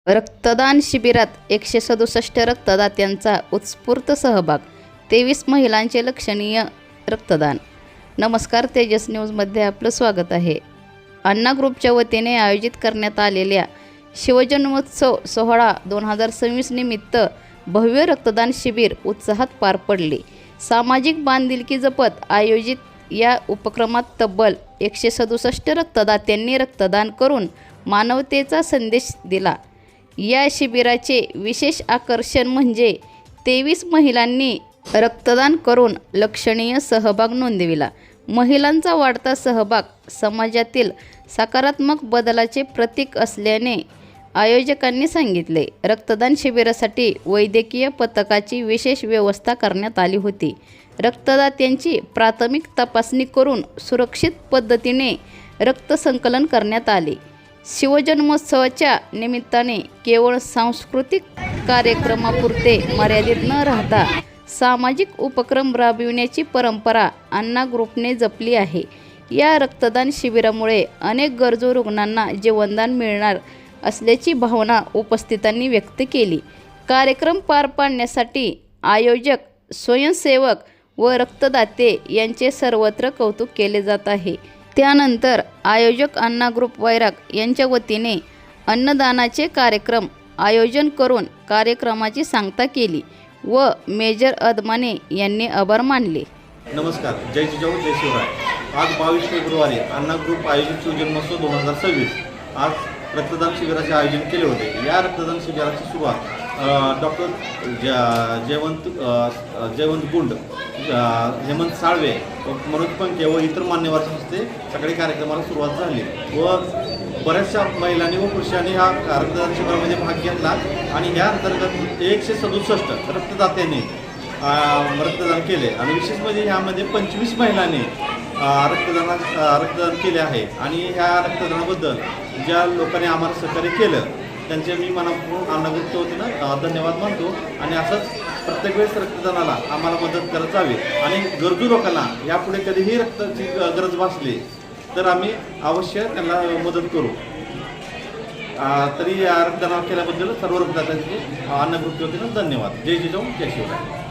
रक्तदान शिबिरात 167 रक्तदात्यांचा उत्स्फूर्त सहभाग, 23 महिलांचे लक्षणीय रक्तदान. नमस्कार, तेजस न्यूजमध्ये आपलं स्वागत आहे. अण्णा ग्रुपच्या वतीने आयोजित करण्यात आलेल्या शिवजन्मोत्सव सोहळा 2026 निमित्त भव्य रक्तदान शिबिर उत्साहात पार पडले. सामाजिक बांधिलकी जपत आयोजित या उपक्रमात तब्बल 167 रक्तदात्यांनी रक्तदान करून मानवतेचा संदेश दिला. या शिबिराचे विशेष आकर्षण म्हणजे 23 महिलांनी रक्तदान करून लक्षणीय सहभाग नोंदविला. महिलांचा वाढता सहभाग समाजातील सकारात्मक बदलाचे प्रतीक असल्याने आयोजकांनी सांगितले. रक्तदान शिबिरासाठी वैद्यकीय पथकाची विशेष व्यवस्था करण्यात आली होती. रक्तदात्यांची प्राथमिक तपासणी करून सुरक्षित पद्धतीने रक्त संकलन करण्यात आले. शिवजन्मोत्सवाच्या निमित्ताने केवळ सांस्कृतिक कार्यक्रमापुरते मर्यादित न राहता सामाजिक उपक्रम राबविण्याची परंपरा अण्णा ग्रुपने जपली आहे. या रक्तदान शिबिरामुळे अनेक गरजू रुग्णांना जीवनदान मिळणार असल्याची भावना उपस्थितांनी व्यक्त केली. कार्यक्रम पार पाडण्यासाठी आयोजक, स्वयंसेवक व रक्तदाते यांचे सर्वत्र कौतुक केले जात आहे. त्यानंतर आयोजक अण्णा ग्रुप वैराग यांच्या वतीने अन्नदानाचे कार्यक्रम आयोजन करून कार्यक्रमाची सांगता केली व मेजर अदमाने यांनी आभार मानले. नमस्कार, जय जिजाऊ जय शिवराय. आज 22 फेब्रुवारी अण्णा ग्रुप आयोजित शिवजन्मोत्सव 2026 आज रक्तदान शिबिराचे आयोजन केले होते. या रक्तदान शिबिराची सुरुवात डॉक्टर जयवंत गुंड, हेमंत साळवे, मनोज पंखे व इतर मान्यवरांच्या हस्ते सकाळी कार्यक्रमाला सुरुवात झाली व बऱ्याचशा महिलांनी व पुरुषांनी ह्या रक्तदान शिबिरामध्ये भाग घेतला आणि या अंतर्गत 167 रक्तदात्यांनी रक्तदान केले आणि विशेष म्हणजे ह्यामध्ये 25 महिलांनी रक्तदान केले आहे. आणि ह्या रक्तदानाबद्दल ज्या लोकांनी आम्हाला सहकार्य केलं त्यांचे मी मनापासून अण्णा ग्रुपच्या वतीनं धन्यवाद मानतो. आणि असंच प्रत्येक वेळेस रक्तदानाला आम्हाला मदत करत जावी आणि गरजू लोकांना यापुढे कधीही रक्ताची गरज भासली तर आम्ही अवश्य त्यांना मदत करू. तरी रक्तदान केल्याबद्दल सर्व रक्तदात्यांचे अण्णा ग्रुपच्या वतीनं धन्यवाद. जय जिजाऊ जय शिवराय.